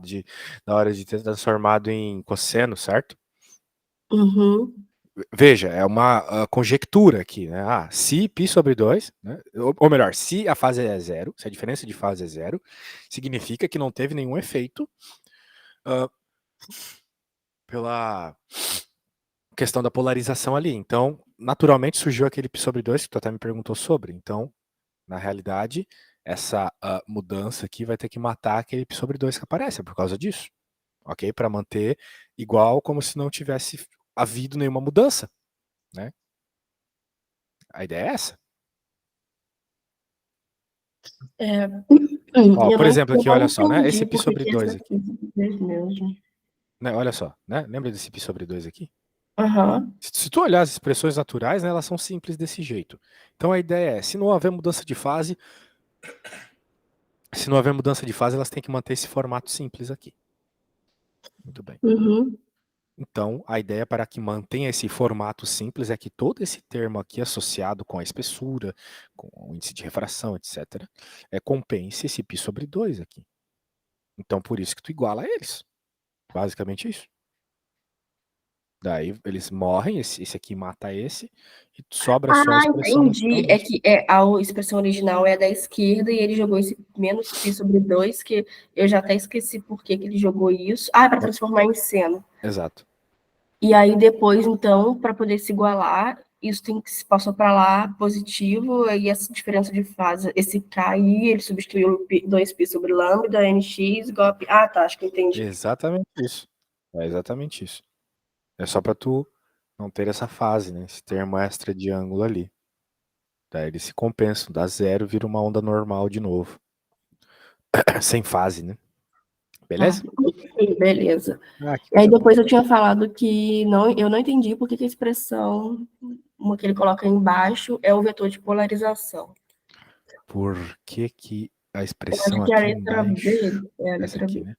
B: na hora de ter transformado em cosseno, certo?
A: Uhum.
B: Veja, é uma conjectura aqui, né? Se π sobre 2, né? Ou melhor, se a fase é zero, se a diferença de fase é zero, significa que não teve nenhum efeito pela questão da polarização ali. Então, naturalmente surgiu aquele π sobre 2 que tu até me perguntou sobre. Então, na realidade, essa mudança aqui vai ter que matar aquele π sobre 2 que aparece, é por causa disso. Ok? Para manter igual como se não tivesse havido nenhuma mudança, né? A ideia é essa. Ó,
A: Eu
B: por exemplo,
A: eu
B: aqui, olha
A: não
B: só, né? Esse
A: entendi
B: π
A: por que
B: sobre
A: que
B: 2
A: essa
B: aqui.
A: mesmo.
B: Né? Olha só, né? Lembra desse π sobre 2 aqui?
A: Aham.
B: Se tu olhar as expressões naturais, né, elas são simples desse jeito. Então a ideia é, se não houver mudança de fase, elas têm que manter esse formato simples aqui. Muito bem.
A: Uhum.
B: Então, a ideia para que mantenha esse formato simples é que todo esse termo aqui associado com a espessura, com o índice de refração, etc., compense esse π sobre 2 aqui. Então, por isso que tu iguala eles. Basicamente isso. Daí eles morrem, esse aqui mata esse, e sobra só a
A: Ah,
B: expressão na
A: entendi. É
B: supermúltipla.
A: que a expressão original é da esquerda e ele jogou esse menos π sobre 2, que eu já até esqueci por que que ele jogou isso. Ah, para transformar em seno.
B: Exato.
A: E aí depois, então, para poder se igualar, isso tem que se passou para lá positivo, aí essa diferença de fase, esse K aí, ele substituiu 2π sobre lambda, nx igual a π. Ah, tá, acho que eu entendi.
B: Exatamente isso. É exatamente isso. É só para tu não ter essa fase, né? Esse termo extra de ângulo ali. Daí eles se compensam, dá zero, vira uma onda normal de novo. Sem fase, né?
A: Ah,
B: Beleza?
A: beleza.
B: Ah, que
A: E aí
B: coisa boa.
A: depois eu tinha falado que não, eu não entendi por que que a expressão, uma que ele coloca embaixo, é o vetor de polarização.
B: Por que que a
A: Eu acho
B: expressão
A: que a
B: aqui
A: letra B,
B: embaixo,
A: é a
B: essa
A: letra
B: aqui,
A: B.
B: né?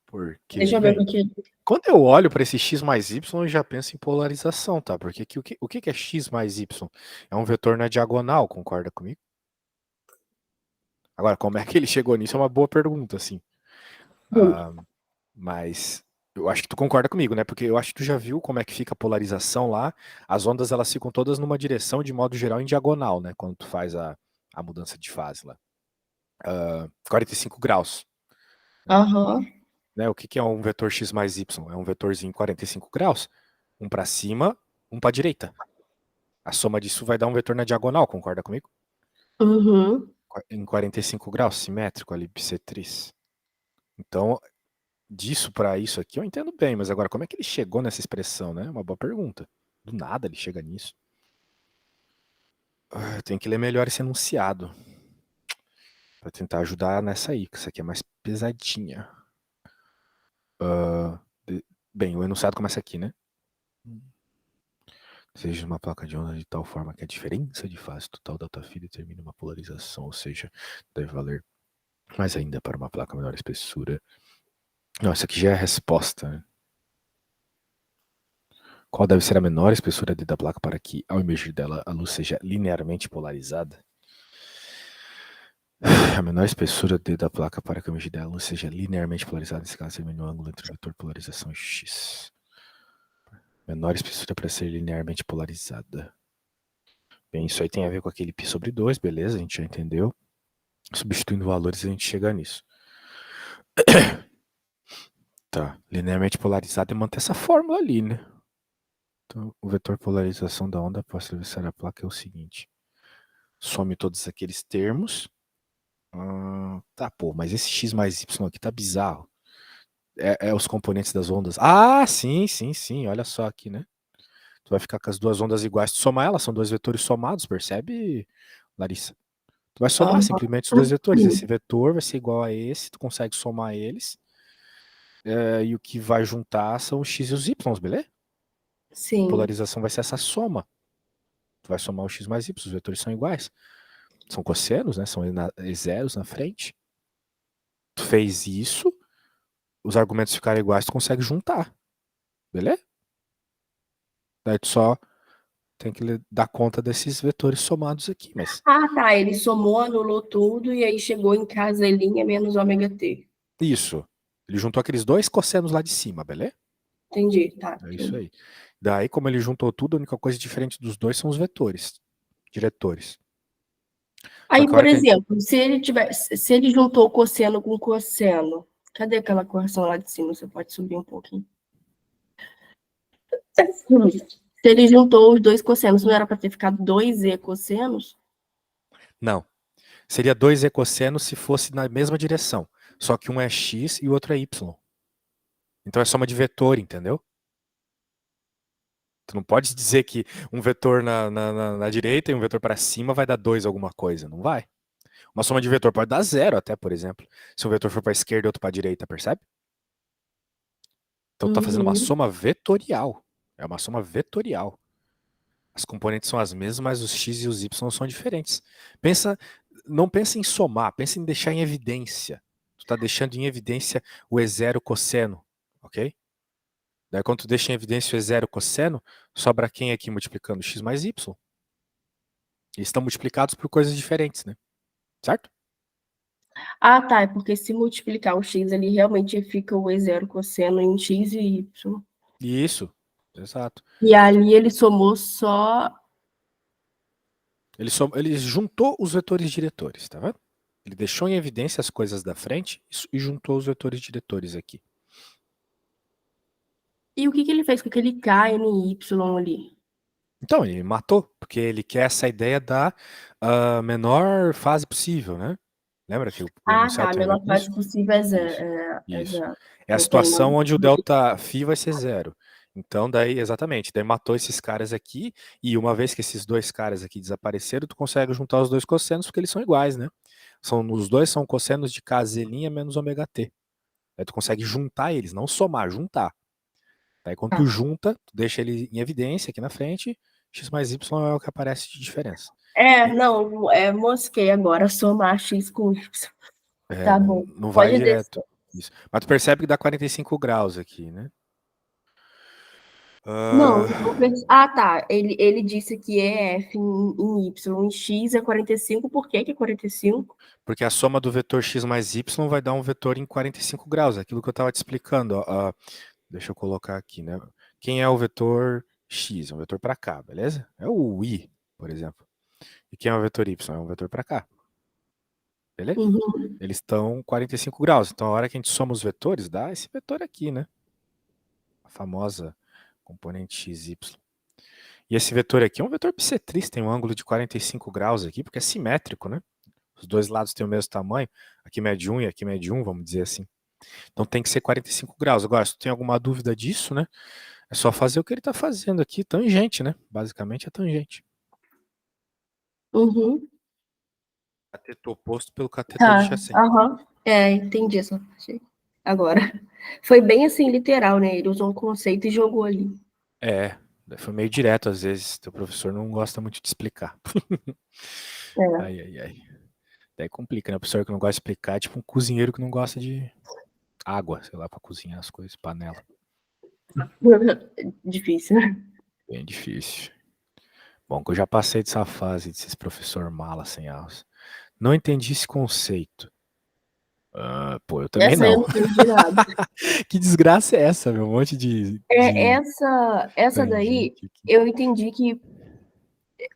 B: Porque,
A: Deixa eu ver
B: bem,
A: aqui.
B: quando eu olho para esse x mais y, eu já penso em polarização, tá? Porque o que que é x mais y? É um vetor na diagonal, concorda comigo? Agora, como é que ele chegou nisso é uma boa pergunta, assim. Ah, mas eu acho que tu concorda comigo, né? Porque eu acho que tu já viu como é que fica a polarização lá. As ondas, elas ficam todas numa direção, de modo geral, em diagonal, né? Quando tu faz a mudança de fase lá. 45 graus.
A: Aham.
B: Né? O que que é um vetor x mais y? É um vetorzinho 45 graus. Um para cima, um para direita. A soma disso vai dar um vetor na diagonal, concorda comigo?
A: Uhum.
B: Em 45 graus, simétrico ali, bissetriz. Então, disso para isso aqui eu entendo bem, mas agora como é que ele chegou nessa expressão, né? Uma boa pergunta. Do nada ele chega nisso. Eu tenho que ler melhor esse enunciado para tentar ajudar nessa aí, que isso aqui é mais pesadinha. Bem, o enunciado começa aqui, né? Seja uma placa de onda de tal forma que a diferença de fase total da tua fita determine uma polarização, ou seja, deve valer mais ainda para uma placa menor espessura. Não, isso aqui já é a resposta, né? Qual deve ser a menor espessura da placa para que, ao emergir dela, a luz seja linearmente polarizada? A menor espessura da placa para que, ao emergir dela, a luz seja linearmente polarizada, nesse caso, determina o ângulo entre o vetor polarização e x. Menor espessura para ser linearmente polarizada. Bem, isso aí tem a ver com aquele π sobre 2, beleza, a gente já entendeu. Substituindo valores, a gente chega nisso. Tá, linearmente polarizado é manter essa fórmula ali, né? Então, o vetor polarização da onda após atravessar a placa é o seguinte. Some todos aqueles termos. Tá, pô, mas esse x mais y aqui tá bizarro. É os componentes das ondas. Ah, sim, sim, sim. Olha só aqui, né? Tu vai ficar com as duas ondas iguais. Tu somar elas, são dois vetores somados, percebe, Larissa? Tu vai somar
A: Aham.
B: simplesmente os dois vetores. Esse vetor vai ser igual a esse, tu consegue somar eles. E o que vai juntar são os x e os y, beleza? A
A: Sim.
B: polarização vai ser essa soma. Tu vai somar o x mais y, os vetores são iguais. São cossenos, né? São zeros na frente. Tu fez isso, os argumentos ficaram iguais, tu consegue juntar. Beleza? Daí tu só tem que dar conta desses vetores somados aqui, mas
A: Ah, tá. Ele somou, anulou tudo e aí chegou em casa linha menos ômega T.
B: isso. Ele juntou aqueles dois cossenos lá de cima, beleza?
A: Entendi, tá.
B: É isso
A: Entendi.
B: aí. Daí, como ele juntou tudo, a única coisa diferente dos dois são os vetores, diretores. Só
A: Aí,
B: que a
A: por
B: hora que a gente...
A: exemplo, se ele juntou cosseno com cosseno, Cadê aquela correção lá de cima? Você pode subir um pouquinho. Se ele juntou os dois cossenos, não era para ter ficado 2e cossenos?
B: Não. Seria 2 ecossenos se fosse na mesma direção. Só que um é x e o outro é y. Então é soma de vetor, entendeu? Tu não pode dizer que um vetor na direita e um vetor para cima vai dar 2 alguma coisa. Não vai. Uma soma de vetor pode dar 0 até, por exemplo. Se um vetor for para a esquerda e outro para a direita, percebe? Então tu tá fazendo uma
A: Uhum.
B: soma vetorial. É uma soma vetorial. As componentes são as mesmas, mas os x e os y são diferentes. Não pensa em somar, pensa em deixar em evidência. Tu tá deixando em evidência o E0 cosseno, ok? Daí quando tu deixa em evidência o E0 cosseno, sobra quem aqui multiplicando x mais y? Eles estão multiplicados por coisas diferentes, né? Certo?
A: Ah, tá. É porque se multiplicar o x ali, realmente fica o E0 cosseno em x e y.
B: Isso, exato.
A: E ali ele somou só.
B: Ele juntou os vetores diretores, tá vendo? Ele deixou em evidência as coisas da frente e juntou os vetores diretores aqui.
A: E o que ele fez com aquele K, N, Y ali?
B: Então, ele matou, porque ele quer essa ideia da menor fase possível, né? Lembra que o
A: Ah,
B: enunciado
A: tá. A
B: termina
A: menor
B: com isso?
A: fase possível é zero.
B: Isso,
A: É
B: isso.
A: zero.
B: É a
A: Não tem
B: situação
A: nada.
B: onde o delta phi vai ser zero. Então, daí, exatamente, daí matou esses caras aqui, e uma vez que esses dois caras aqui desapareceram, tu consegue juntar os dois cossenos, porque eles são iguais, né? Os dois são cossenos de kz' menos ômega t. Aí tu consegue juntar eles, não somar, juntar. Daí quando tu
A: Ah.
B: junta, tu deixa ele em evidência aqui na frente, x mais y é o que aparece de diferença.
A: Não, mosquei agora, somar x com y.
B: É,
A: Tá bom.
B: não vai
A: Pode
B: direto.
A: descer.
B: Isso. Mas tu percebe que dá 45 graus aqui, né?
A: Não,
B: Ah,
A: ah, tá. Ele disse que é f em y, em x é 45. Por que é 45?
B: porque a soma do vetor x mais y vai dar um vetor em 45 graus, aquilo que eu estava te explicando. Ó. Deixa eu colocar aqui, né? Quem é o vetor x? É um vetor para cá, beleza? É o y, por exemplo. E quem é o vetor y? É um vetor para cá, beleza?
A: Uhum.
B: Eles estão 45 graus. Então, a hora que a gente soma os vetores, dá esse vetor aqui, né? A famosa componente x, y. E esse vetor aqui é um vetor bissetriz, tem um ângulo de 45 graus aqui, porque é simétrico, né? Os dois lados têm o mesmo tamanho. Aqui mede 1 e aqui mede 1, vamos dizer assim. Então tem que ser 45 graus. Agora, se tu tem alguma dúvida disso, né? É só fazer o que ele está fazendo aqui, tangente, né? Basicamente é tangente.
A: Uhum.
B: Cateto oposto pelo cateto
A: Tá.
B: adjacente.
A: Aham. Entendi essa parte. Agora. Foi bem assim, literal, né? Ele usou um conceito e jogou ali.
B: É, foi meio direto às vezes. Teu professor não gosta muito de explicar.
A: É.
B: Ai, ai, ai. Daí complica, né? O professor que não gosta de explicar é tipo um cozinheiro que não gosta de água, sei lá, pra cozinhar as coisas, panela.
A: Difícil, né?
B: Bem difícil. Bom, que eu já passei dessa fase de ser professor mala sem aulas. Não entendi esse conceito. Pô, eu também
A: Essa aí eu
B: não.
A: não entendi nada.
B: Que desgraça é essa, meu? Um monte de
A: Essa daí,
B: tangente aqui.
A: eu entendi que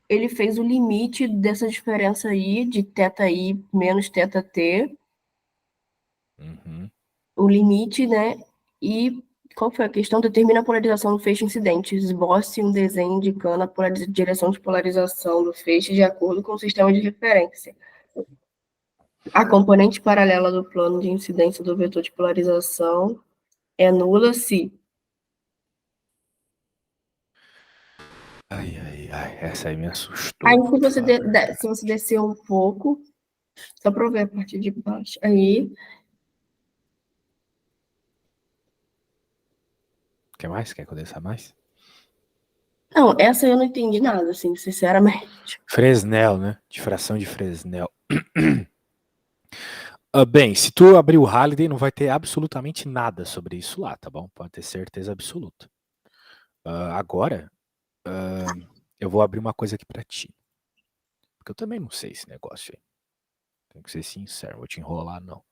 A: ele fez o limite dessa diferença aí, de θi menos θt,
B: Uhum.
A: o limite, né? E qual foi a questão? Determina a polarização do feixe incidente. Esboce um desenho indicando a direção de polarização do feixe de acordo com o sistema de referência. A componente paralela do plano de incidência do vetor de polarização é nula se...
B: Ai, ai, ai. Essa aí me
A: Aí,
B: assustou,
A: se
B: te
A: você,
B: falar a verdade.
A: se você descer um pouco, só para ver a parte de baixo, aí...
B: Quer mais? Quer que eu desça mais?
A: Não, essa eu não entendi nada, assim, sinceramente.
B: Fresnel, né? Difração de Fresnel. Bem, se tu abrir o Halliday, não vai ter absolutamente nada sobre isso lá, tá bom? Pode ter certeza absoluta. Agora, eu vou abrir uma coisa aqui pra ti. Porque eu também não sei esse negócio aí. Tenho que ser sincero, não vou te enrolar, não.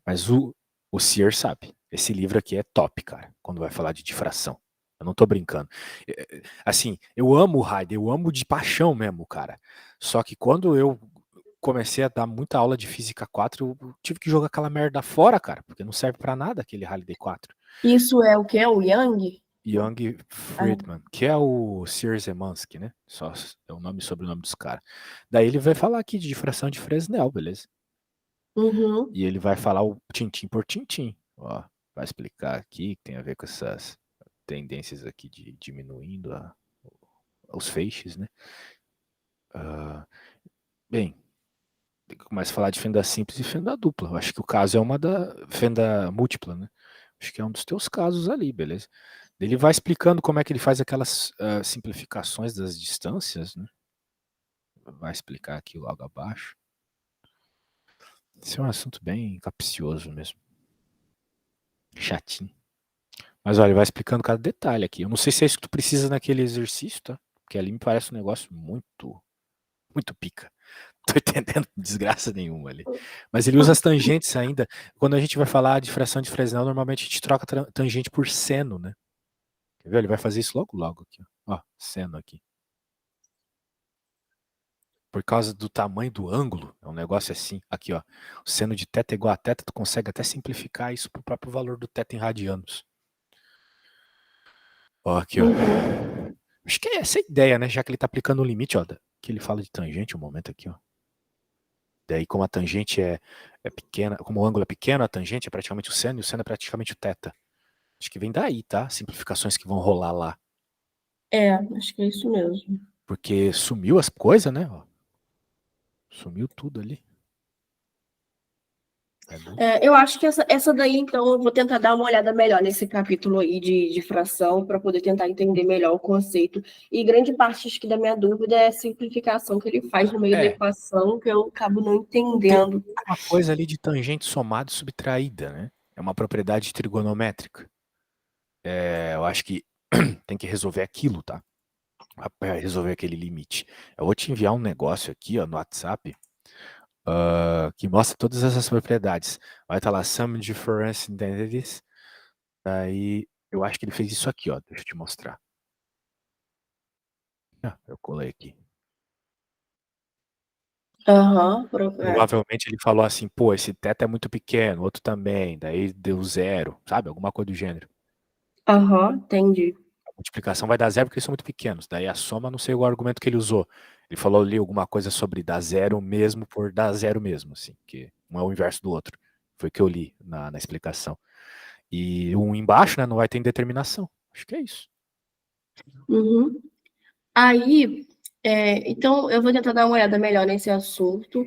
B: Mas o Sear sabe. Esse livro aqui é top, cara, quando vai falar de difração. Eu não tô brincando. Assim, eu amo o Halliday, eu amo de paixão mesmo, cara. Só que quando eu comecei a dar muita aula de física 4, eu tive que jogar aquela merda fora, cara, porque não serve pra nada aquele Halliday 4.
A: Isso é o que é o Yang?
B: Young
A: Ah,
B: Friedman, que é o Sears Emansky, né? Só é o nome e sobrenome dos caras. Daí ele vai falar aqui de difração de Fresnel, beleza?
A: uhum.
B: E ele vai falar o tintim por tintim. Ó, vai explicar aqui que tem a ver com essas tendências aqui de diminuindo os feixes, né? Ah, bem, começa a falar de fenda simples e fenda dupla. Eu acho que o caso é uma da fenda múltipla, né? Acho que é um dos teus casos ali, beleza? Ele vai explicando como é que ele faz aquelas simplificações das distâncias, né? Vai explicar aqui logo abaixo. Esse é um assunto bem capcioso mesmo. Chatinho. Mas olha, ele vai explicando cada detalhe aqui. Eu não sei se é isso que tu precisa naquele exercício, tá? Porque ali me parece um negócio muito pica. Tô entendendo desgraça nenhuma ali. Mas ele usa as tangentes ainda. Quando a gente vai falar de fração de Fresnel, normalmente a gente troca tangente por seno, né? Quer ver? Ele vai fazer isso logo, logo aqui. Ó, seno aqui. Por causa do tamanho do ângulo, é um negócio assim. Aqui, ó. O seno de θ é igual a θ, tu consegue até simplificar isso pro próprio valor do θ em radianos. Ó, aqui, ó.
A: Uhum.
B: Acho que é essa a ideia, né? Já que ele tá aplicando o limite, ó. Que ele fala de tangente, um momento aqui, ó. Daí, como a tangente é pequena, como o ângulo é pequeno, a tangente é praticamente o seno e o seno é praticamente o θ. Acho que vem daí, tá? Simplificações que vão rolar lá.
A: É, acho que é isso mesmo.
B: Porque sumiu as coisas, né? Ó. Sumiu tudo ali. É muito.
A: É, eu acho que essa daí, então, eu vou tentar dar uma olhada melhor nesse capítulo aí de fração, para poder tentar entender melhor o conceito. E grande parte, acho que da minha dúvida é a simplificação que ele faz no meio da
B: É,
A: equação, que eu acabo não
B: tem
A: entendendo.
B: uma coisa ali de tangente somada e subtraída, né? É uma propriedade trigonométrica. É, eu acho que tem que resolver aquilo, tá? Pra resolver aquele limite. Eu vou te enviar um negócio aqui, ó, no WhatsApp, que mostra todas essas propriedades. Vai estar lá, Some Difference Identities. Daí, eu acho que ele fez isso aqui, ó. Deixa eu te mostrar. Ah, eu colei aqui.
A: Aham,
B: Provavelmente ele falou assim, pô, esse teto é muito pequeno, outro também, daí deu zero, sabe? Alguma coisa do gênero.
A: aham, entendi.
B: A multiplicação vai dar zero porque eles são muito pequenos. Daí a soma, não sei o argumento que ele usou. Ele falou ali alguma coisa sobre dar zero mesmo por dar zero mesmo, assim, que um é o inverso do outro. Foi o que eu li na explicação. E um embaixo, né, não vai ter indeterminação. Acho que é isso.
A: Uhum. Aí, então, eu vou tentar dar uma olhada melhor nesse assunto,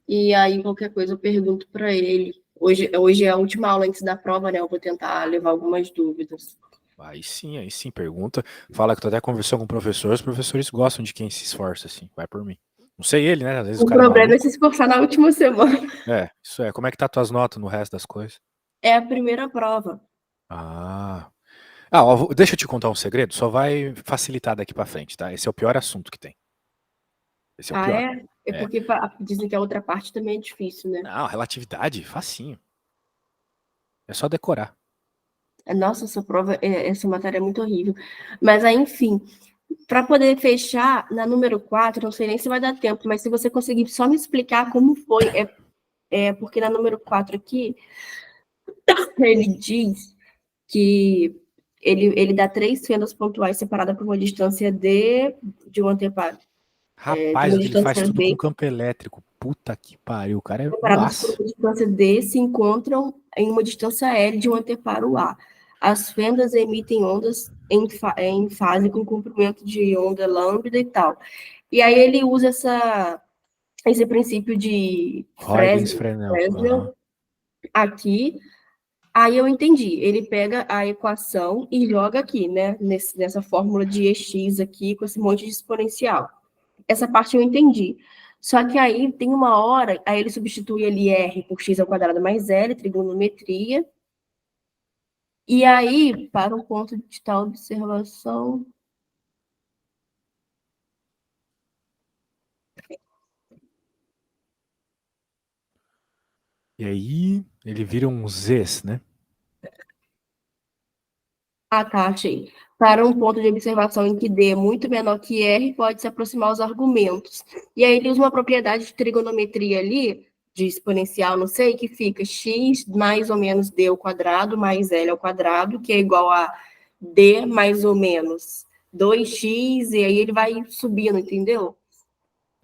A: e aí qualquer coisa eu pergunto para ele. Hoje é a última aula antes da prova, né? Eu vou tentar levar algumas dúvidas.
B: Aí sim, pergunta. Fala que tu até conversou com o professor, os professores gostam de quem se esforça, assim. Vai por mim. Não sei ele, né? Às vezes o
A: O
B: cara é
A: problema é
B: maluco.
A: se esforçar na última semana.
B: É, isso é. Como é que tá tuas notas no resto das coisas?
A: É a primeira prova.
B: Ah. Ah, ó, deixa eu te contar um segredo, só vai facilitar daqui pra frente, tá? Esse é o pior assunto que tem. Esse é o
A: Ah,
B: pior.
A: é? É
B: É.
A: porque dizem que a outra parte também é difícil, né?
B: Não, relatividade, facinho. É só decorar.
A: Nossa, essa prova, essa matéria é muito horrível. Mas aí, enfim, para poder fechar na número 4, não sei nem se vai dar tempo, mas se você conseguir só me explicar como foi, porque na número 4 aqui, ele diz que ele dá três fendas pontuais separadas por uma distância D de um anteparo, de
B: Rapaz,
A: uma
B: ele faz
A: distância
B: tudo com
A: B,
B: campo elétrico. Puta que pariu, o cara é um
A: separadas por
B: aço.
A: uma distância D, se encontram em uma distância L de um anteparo A. As fendas emitem ondas em fase com comprimento de onda lambda e tal. E aí ele usa esse princípio de
B: Huygens Fresnel. Aham.
A: Fresnel aqui. Aí eu entendi. Ele pega a equação e joga aqui, né? Nessa fórmula de EX aqui, com esse monte de exponencial. Essa parte eu entendi. Só que aí tem uma hora, aí ele substitui ali R por x ao quadrado mais L, trigonometria. E aí, para um ponto de tal observação.
B: E aí, ele vira um Zs, né?
A: Ah, tá, achei. Para um ponto de observação em que D é muito menor que R, pode se aproximar os argumentos. E aí ele usa uma propriedade de trigonometria ali, de exponencial, não sei, que fica x mais ou menos D ao quadrado mais L ao quadrado, que é igual a D mais ou menos 2x, e aí ele vai subindo, entendeu?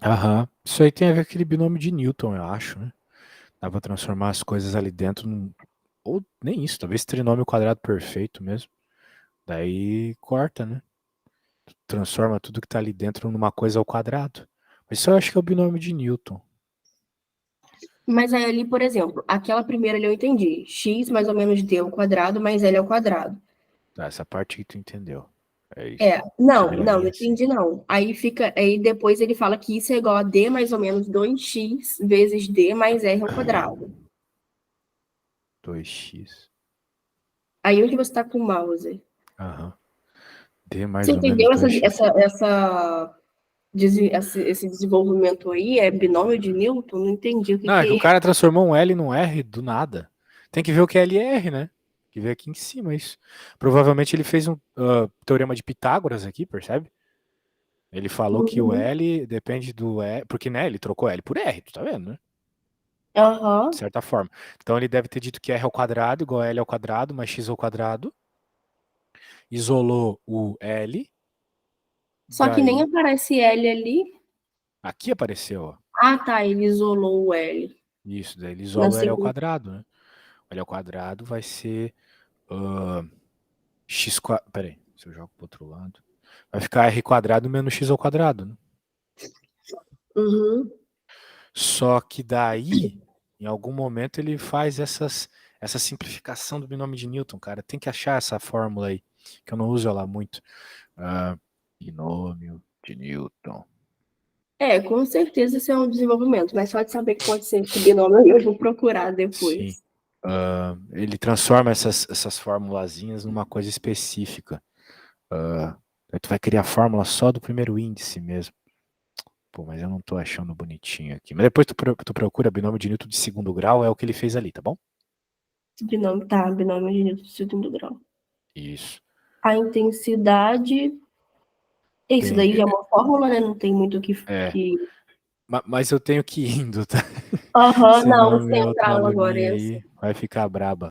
B: Aham. Isso aí tem a ver com aquele binômio de Newton, eu acho, né? Dá pra transformar as coisas ali dentro num... Ou nem isso, talvez trinômio quadrado perfeito mesmo. Daí corta, né? Transforma tudo que tá ali dentro numa coisa ao quadrado. Mas isso eu acho que é o binômio de Newton.
A: Mas aí ali, por exemplo, aquela primeira ali eu entendi. X mais ou menos D ao quadrado mais L ao quadrado.
B: Tá, essa parte que tu entendeu. É isso.
A: É, não,
B: Primeira
A: não, não
B: linha, sim.
A: entendi não. Aí fica, aí depois ele fala que isso é igual a D mais ou menos 2x vezes D mais R ao quadrado.
B: 2x.
A: Aí onde você está com o mouse?
B: Aham. D
A: Você
B: mais ou menos
A: entendeu
B: 2x.
A: esse desenvolvimento aí? É binômio de Newton? Não entendi o que
B: Não, é que o
A: que é.
B: cara transformou um L num R do nada. Tem que ver o que é L e R, né? Tem que ver aqui em cima isso. Provavelmente ele fez um teorema de Pitágoras aqui, percebe? Ele falou que o
A: Uhum.
B: L depende do E, porque né, ele trocou L por R, tu tá vendo, né? De
A: Aham.
B: certa forma. Então ele deve ter dito que R ao quadrado igual a L ao quadrado mais X ao quadrado. Isolou o L,
A: Só que nem
B: daí
A: aparece L ali.
B: aqui apareceu, ó.
A: Ah, tá, ele isolou o L
B: Isso, daí ele
A: na
B: isola o L ao
A: segunda.
B: quadrado, né? O L ao quadrado vai ser ah, x quadrado. Peraí, se eu jogo pro outro lado. Vai ficar R quadrado menos X ao quadrado, né?
A: Uhum.
B: Só que daí, em algum momento, ele faz essa simplificação do binômio de Newton, cara. Tem que achar essa fórmula aí, que eu não uso ela muito. Ah, binômio de Newton.
A: É, com certeza isso é um desenvolvimento, mas só de saber que pode ser esse binômio eu vou procurar
B: Sim.
A: depois.
B: Ele transforma essas formulazinhas numa coisa específica. Aí tu vai criar a fórmula só do primeiro índice mesmo. Pô, mas eu não tô achando bonitinho aqui. Mas depois tu procura binômio de Newton de segundo grau, é o que ele fez ali, tá bom?
A: Esse binômio, tá, binômio de Newton de segundo grau.
B: Isso.
A: A intensidade, isso
B: Tem.
A: daí já é uma fórmula, né? Não tem muito o que,
B: É.
A: que...
B: Mas eu tenho que ir indo, tá?
A: Aham,
B: Senão
A: não,
B: a minha outra
A: central agora
B: aluninha
A: é
B: aí vai ficar braba.